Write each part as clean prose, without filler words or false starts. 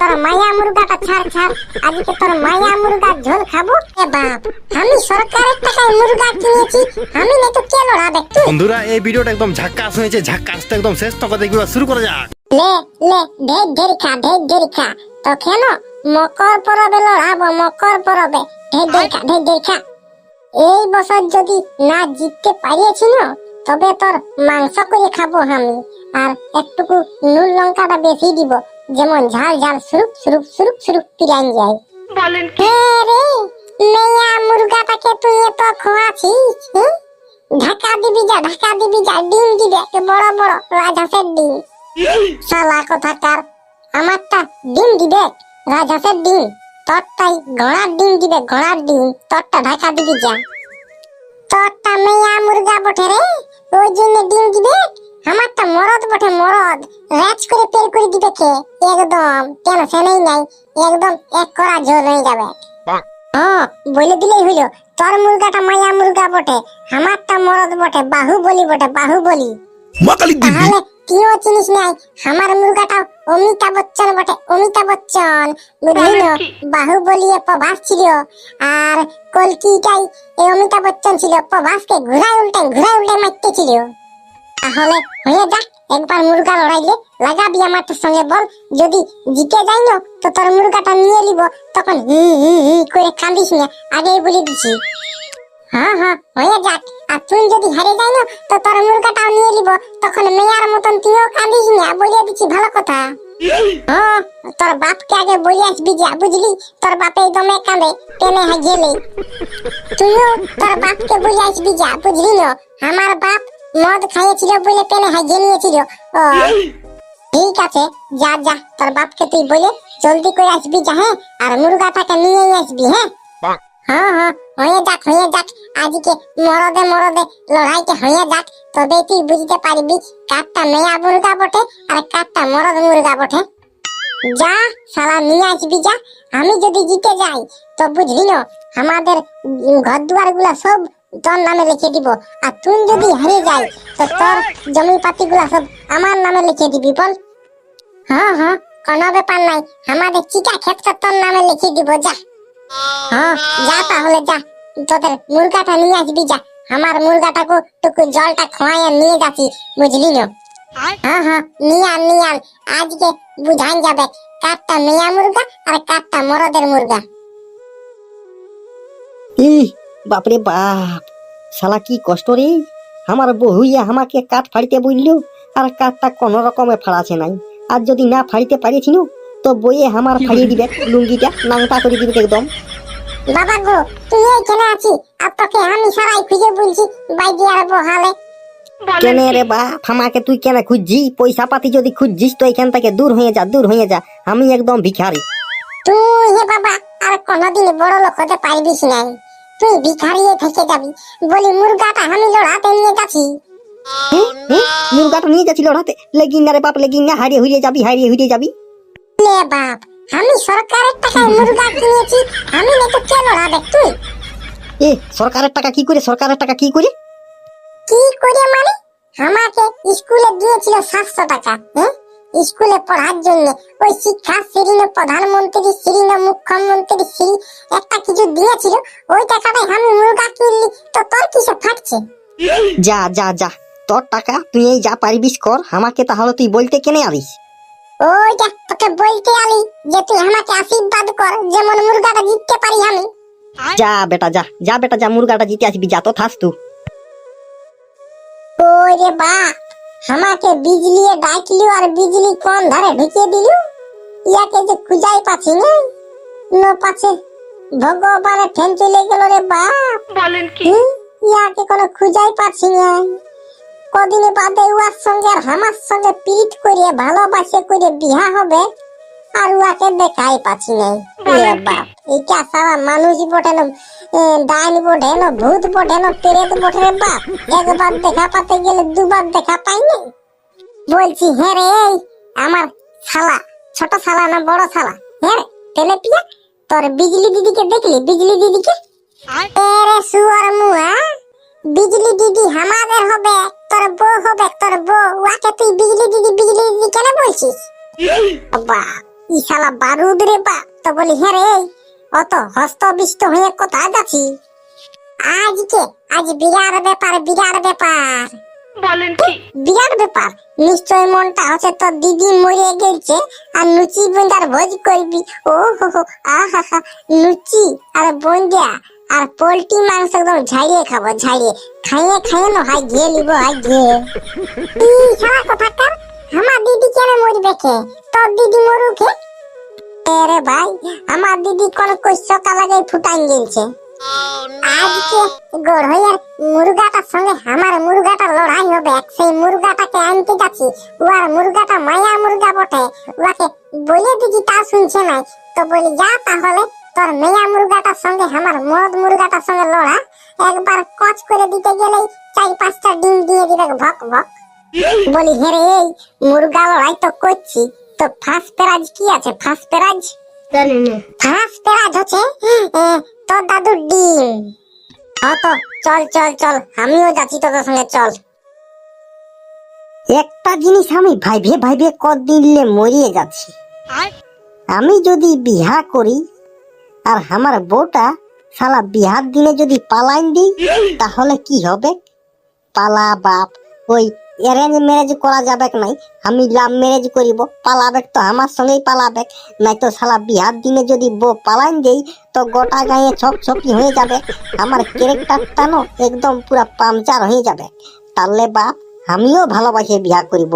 তোর মায়া মুরগাটা ছাড় ছাড়, আজকে তোর মায়া মুরগার ঝোল খাবো। এ বাপ, আমি সরকারের টাকায় মুরগা কিনেছি, আমি না তো কে লড়াবে তুই? বন্ধুরা এই ভিডিওটা একদম ঝাক্কাস হয়েছে, ঝাক্কাসটা একদম শেষ তক দেখবা, শুরু করা যাক। লে লে ঢের ঢের খা, ঢের ঢের খা। তো কেন মকর পরবে লড়াবো, মকর পরবে। ঢের ঢের খা, ঢের ঢের খা। এই বছর যদি না জিততে পারিয়েছি না, তবে তোর মাংস করে খাবো আমি। আর একটুকু নুন লঙ্কাটা বেশি দিব, যেমন ঝাল ঝাল সুরুক সুরুক সুরুক সুরুক পিরান যায়। বলেন কি? রে মেয়া মুরগাটাকে তুই এত খোয়াছিস, ঢাকা দিবি যা, ঢাকা দিবি যা। ডিম দিবে বড় বড় রাজহাঁসের ডিম। শালা কোথাকার, আমারটা ডিম দিবে রাজহাঁসের ডিম, তোরটাই ঘোড়ার ডিম দিবে, ঘোড়ার ডিম। তোরটা ঢাকা দিবি যা। তোরটা মেয়া মুরগা বটে রে, ওই জন্য ডিম দিবে। আমারটা মরদ বটে, মরদ। র্যাচ করে পেল করে দিবে কে, একদম টেনশনই নাই, একদম এক করা ঝোল হয়ে যাবে। বলে দিলেই হইলো, তোর মুরগাটা মায়া মুরগা বটে, আমারটা মরদ বটে, বাহুবলী বটে, বাহুবলী। তাহলে কিও চিনিস নাই, আমার মুরগাটা অমিতাভ বচ্চন বটে, অমিতাভ বচ্চন। বুঝলি, বাহুবলী প্রভাস ছিল, আর কলকিটাই এই অমিতাভ বচ্চন ছিল। প্রভাসকে ঘুরায় উল্টে মারতে ছিল। তাহলে হয়ে যাক, একবার মুরগা লড়াইলে লাগাবি আমার সঙ্গে, বল। যদি জিতে যাই না, তো তোর মুরগাটা নিয়ে নিব, তখন করে কাঁদিস না, আগেই বলে দিছি। হ্যাঁ হয়ে যাক। আর তুই যদি হারে যাই না, তো তোর মুরগাটাও নিয়ে নিব, তখন মেয়ার মতন তুইও কাঁদিস না, বলে দিচ্ছি ভালো কথা। তোর বাপকে আগে বলে আসবি যা, বুঝলি? তোর বাপে দমে কাঁদে টেনে গেলে, তুইও তোর বাপকে বলে আসবি যা, বুঝলি না? আমার বাপ মদ খাইয়েছিল বলে টেনে নিয়েছিল। ও ঠিক আছে, যা যা, তোর বাপকে তুই বলে জলদি করে আসবি যা। হ্যাঁ, আর মুরগাটাকে নিয়ে আসবি। হ্যাঁ হয়ে যাক। আজকে মরদে লড়াইটা হয়ে যাক, তবে তুই বুঝতে পারবি কারটা মেয়া মুরগা বটে আর কারটা মরদ মুরগা বটে। যা শালা নিয়ে আসবি যা। আমি যদি জিতে যাই, তো বুঝলি না, আমাদের ঘর দুয়ার গুলা সব তোর নামে লিখে দিব। আর তুই যদি হারিয়ে যাই, তো তোর জমি পাতি গুলা সব আমার নামে লিখে দিবি, বল। কোনো ব্যাপার নাই, আমাদের চিটা ক্ষেতটা তোর নামে লিখে দিব। যা যা, তাহলে যা, তোদের মুরগাটা নিয়ে আসবি যা। আমার মুরগাটাকে টুকু জলটা খোয়াইয়া নিয়ে যাচ্ছি, বুঝলি না? নিয়ে আন। আজকে বুঝান যাবে কারটা মেয়া মুরগা আর কারটা মরদের মুরগা। বাপরে বাপ, শালা কি কষ্ট রে। আমার বহুইয়া আমাকে কাঠ ফাড়িতে বললো, আর কাঠটা কোন রকমে ফাড়াছে নাই। আর যদি না ফাড়িতে পারিয়েছি, তো বইয়ে আমার ফাড়িয়ে দিবে, লুঙ্গিটা নাংটা করে দিবে একদম। বাবা গো, তুই এখানে আছিস, আর তোকে আমি সারাই খুঁজে বলছি বাইরে আর বহালে। কেন রে বাপ, আমাকে তুই কেন খুঁজছি? পয়সা পাতি যদি খুঁজছিস, তো এখান থেকে দূর হয়ে যা। আমি একদম ভিখারি। তুই হে বাবা আর কোনদিন বড় লোক হতে পারবিস নাই, তুই ভিখারি থেকে যাবি। বলি মুরগাটা আমি লড়াতে নিয়ে যাচ্ছি। মুরগাটা নিয়ে যাচ্ছি লড়াতে? লেগিন না রে বাপ, লেগিন না। হারিয়ে হয়ে যাবি। লে বাপ, আমি সরকারের টাকায় মুরগা কিনেছি, আমি না তো কে লড়াবে তুই? সরকারের টাকা কি করে মানে? আমাকে স্কুলে দিয়েছিল 700 টাকা, স্কুলে পড়ার জন্য। ওই শিক্ষা শ্রী না প্রধানমন্ত্রী শ্রী না মুখ্যমন্ত্রী শ্রী একটা কিছু দিয়েছিল, ওই টাকাটাই আমি মুরগা কিনলি। তো তোর কিসে ফাটছে? যা, তোর টাকা তুই এই যা পারিবিস কর। আমাকে তাহলে তুই বলতে কেনে আরিস? ওইটা তোকে বলতে আলি যে তুই আমাকে আশীর্বাদ কর, যেমন মুরগাটা জিততে পারি আমি। যা বেটা, যা মুরগাটা জিতে আসবি, যা তো থাস তুই। ওরে বাপ, আমাকে বিজলি ডাকলি আর বিজলি কোন ধারে ঢুকিয়ে দিল। ইয়াকে যে খুঁজাই পাচ্ছি না পাচ্ছে, ভগবানের ঠেন চলে গেল রে বাপ। বলেন কি? ইয়াকে কোনো খুঁজাই পাচ্ছি না। কদিন বাদে উয়ার সঙ্গে আর আমার সঙ্গে পিট করে ভালোবাসে করে বিয়া হবে, আর উয়াকে দেখাই পাচ্ছি না। বাপ, এটা সারা মানুষ বটে না, ডাইন বটে না, ভূত বটে না, পেরেত বটে রে বাপ। একবার দেখা পাতে গেলে দুবার দেখা পাই না। বলছি হ্যাঁ রে, আমার শালা, ছোট শালা না বড় শালা? হ্যাঁ তেলেপিয়া, তোর বিজলি দিদিকে দেখলি? বিজলি দিদিকে? এরে সুয়ার মুয়া, বিজলি দিদি আমাদের হবে, তোর বউ হবে, তোর বউ। ওকে তুই বিজলি দিদি কেন বলছিস? বাবা ই শালা বারুদ রে বা। তো বলি হ্যাঁ রে, অত হস্তবিষ্ট হয়ে কোথায় যাচ্ছি? আজ বিরাট ব্যাপার, বিরাট ব্যাপার। বলেন কি? বিরাট ব্যাপার। নিশ্চয় মনটা হচ্ছে তোর দিদি মরে গেছে আর লুচি বুন্দার ভোজ করবি। ও হো হো, আহা হা, লুচি আর বুন্দিয়া আর পোল্ট্রি মাংস একদম ঝাড়িয়ে খাবো, ঝাড়িয়ে খাইয়ে খাইয়ে না হাই ঘিয়ে নিবো, হাই ঘিয়ে। তুই সারা কথাকার, আমার দিদি কেন মরবে কে? তোর দিদি মরুকে? আরে ভাই, আমার দিদি কোন সকাল আগে ফুটাই গেছে। আজকে গড়হইয়ার মুরগাটার সঙ্গে আমার মুরগাটার লড়াই হবে। সেই মুরগাটাকে আনতে যাচ্ছি। উয়ার মুরগাটা মায়া মুরগা বটে, উয়াকে বলে দিছি, তা শুনছে নাই। তো বলি যা তাহলে তোর মেয়া মুরগাটার সঙ্গে আমার মদ মুরগাটার সঙ্গে লড়া। একবার কচ করে দিতে গেলেই 4-5টা ডিম দিয়ে দিবে ভক ভক। বলি হেরে, এই মুরগা লড়াই তো করছি, তো ফার্স্ট প্রাইজ কি আছে? ফার্স্ট প্রাইজ জানি না। ফার্স্ট প্রাইজ হচ্ছে তোর দাদুর ডিম। তো চল চল চল, আমিও যাচ্ছি তোদের সঙ্গে, চল। একটা জিনিস আমি ভাইবে ভাইবে কদিনলে মরিয়ে যাচ্ছি। আমি যদি বিহা করি আর আমার বউটা শালা বিহার দিনে যদি পালাইন দিই, তাহলে কি হবে? পালা বাপ, ওই অ্যারেঞ্জ ম্যারেজ করা যাবে নাই, আমি লাভ ম্যারেজ করিব। পালাবে তো আমার সঙ্গেই পালাবে, নাই তো শালা বিহার দিনে যদি বউ পালাইন দেই তো গোটা গায়ে ছপ ছপি হয়ে যাবে। আমার ক্যারেক্টারটা না একদম পুরা পাংচার হয়ে যাবে। তাহলে বাপ, আমিও ভালোবাসে বিয়া করিব।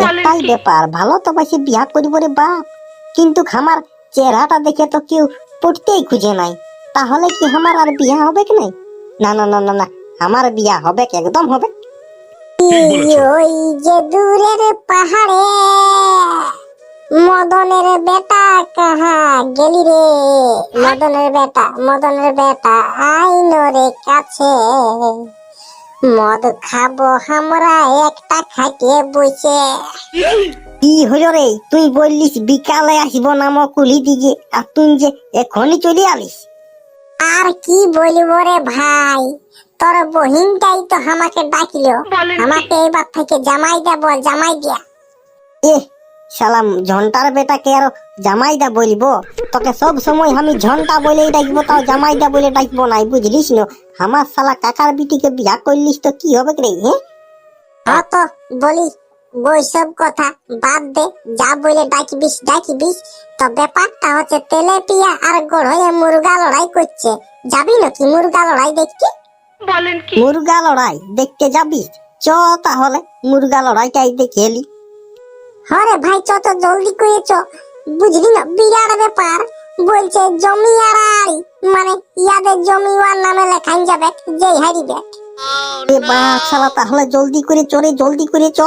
একটাই ব্যাপার, ভালো তো বাসে বিয়া করিব রে বাপ, কিন্তু আমার চেহারাটা দেখে তো কেউ পড়তেই খুঁজে নাই। তাহলে কি আমার আর বিয়া হবে কি নাই? না না না না না, আমার বিয়া হবে, একদম হবে। ওই যে দূরের পাহাড়ে মদনের বেটা কাহা গেলি রে? মদনের বেটা, মদনের বেটা আইনো রে কাছে। মদ খাবো আমরা একটা খাটিয়ে বসে। কি হলো রে? তুই বললিস বিকালে আসবো নাম কুলি দিকে, আর তুই যে এখনই চলে আলিস। আর কি বলবো রে ভাই, তোর বহিনটাই তো আমাকে ডাকিল, আমাকে এবার থেকে জামাই দেব, জামাই দিয়া। এ সালাম, ঝন্টার বেটাকে আর জামাইদা বলবো? তোকে সব সময় আমি ঝন্টা বলেই ডাকবো, তাও জামাইদা বলে ডাকবো নাই, বুঝলিস না? আমার শালা কাকার বিটিকে বিয়া করলিস তো কি হবে রে? হ্যাঁ, তো বলি বৈসব কথা বাদ দে, যা বলে ডাকিবিস ডাকিবিস। তো ব্যাপারটা হচ্ছে তেলেপিয়া আর গড়হয়ে মুরগা লড়াই করছে, যাবি নাকি মুরগা লড়াই দেখতে? বলেন কি? মুরগা লড়াই দেখতে যাবি? চ তাহলে মুরগা লড়াইটাই দেখে এলি। হরে ভাই, চ তো জলদি করে চ। বুঝলি না, বিরাট ব্যাপার। বলছে জমি আর মানে ইয়াদের জমি ওয়ার নামে লেখান যাবে, যেই হারিবে। এ বাপ শালা, তাহলে জলদি করে চলে, জলদি করে চ।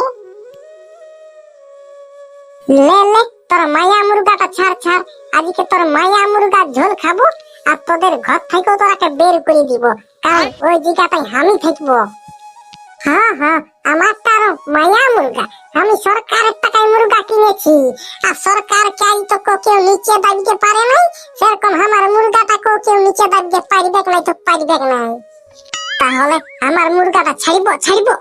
লে লে, তোর মায়া মুরগাটা ছাড় ছাড়। আজকে তোর মায়া মুরগা ঝোল খাবো, আর তোদের ঘর থেকেও তোরাকে বের করে দিব, কারণ ওই জায়গাটাই আমি থাকবো। হ্যাঁ হ্যাঁ, আমারটা আরো মায়া মুরগা। আমি সরকারের টাকায় মুরগা কিনেছি, আর সরকার চাই তো কেউ নিচে দাবিতে পারে নাই, সেরকম আমার মুরগাটাকেও কেউ নিচে দাবিতে পারবে নাই, তো পারবে নাই। তাহলে আমার মুরগাটা ছাড়বো, ছাড়বো।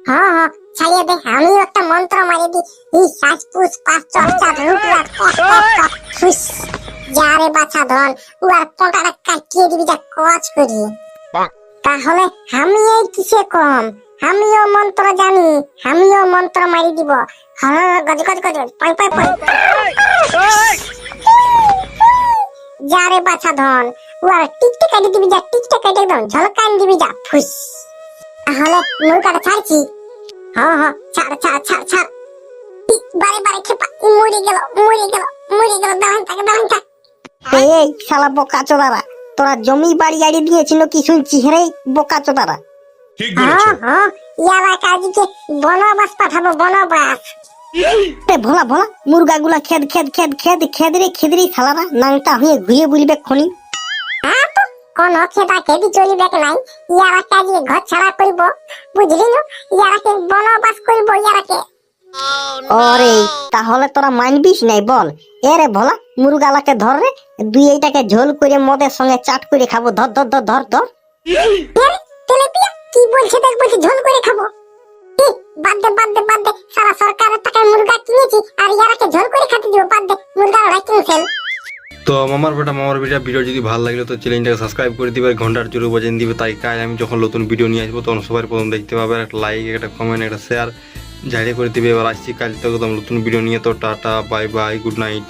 হ্যাঁ হ্যাঁ, ছাড়িয়ে দে। আমি একটা মন্ত্র মারি দি, ই শ্বাস পুষ পাঁচ চর্চা রূপলা ফুস। যারে বাছা ধন, উয়ার পোঁটাটা কাটিয়ে দিবি যা কচ করি। তাহলে আমি এই কিসে কম? আমিও মন্ত্র জানি, আমিও মন্ত্র মারি দিব। হ্যাঁ, গজ গজ গজ, পাই পাই পাই। যারে বাছা ধন, উয়ার টিকটে কাটি দিবি যা, টিকটে কাটি একদম ঝলকান দিবি যা ফুস। তাহলে মুরগাটা ছাড়ছি। হ্যাঁ হ্যাঁ, ছাড় ছাড় ছাড় ছাড়। বারে বারে খেপা, মরে গেল মরে গেল মরে গেল। দাঁড়ান থাক, দাঁড়ান থাক। এই শালা বোকা চোদারা, তোরা জমি বাড়ি আড়ি দিয়েছিল কি শুনছি? রে বোকা চোদারা, হ্যাঁ হ্যাঁ, ইয়ারা কাজকে বনবাস পাঠাবো, বনবাস। ভোলা ভোলা মুরগা গুলা খেদ খেদ খেদ খেদ খেদরে খেদরে শালারা নাংটা হয়ে ঘুরে বুলবে খনি। হ্যাঁ, তো কোন খেতা খেদি চলিবে নাই। ইয়ারা কাজে ঘর ছাড়া করবো, বুঝলি না? ইয়ারাকে বনবাস করবো, ইয়ারাকে। ওরে, তাহলে তোরা মানবিস নাই বল? এরে ভোলা, মুরগালাকে ধর রে, দুই এইটাকে ঝোল করে মদের সঙ্গে চাট করে খাবো। ধর ধর ধর ধর ধর। তেলেপিয়া কি বলছে দেখ, বলছে ঝোল করে খাবো। বাদ দে সারা সরকারের টাকায় মুরগা কিনেছি আর ইয়ারাকে ঝোল করে খেতে দিব, বাদ দে মুরগা ওরাই কিনছেন। তো মামার বেটা ভিডিও যদি ভালো লাগলো তো চ্যানেলটাকে সাবস্ক্রাইব করে দিবে, ঘন্টার জোরে বাজিয়ে দিবে, তাই কাজ আমি যখন নতুন ভিডিও নিয়ে আসবো তখন সবার প্রথম দেখতে পাবে। একটা লাইক, একটা কমেন্ট, একটা শেয়ার জারি করে দিবে। এবার আসছি কাল থেকে একদম নতুন ভিডিও নিয়ে। তো tata, bye bye, good night.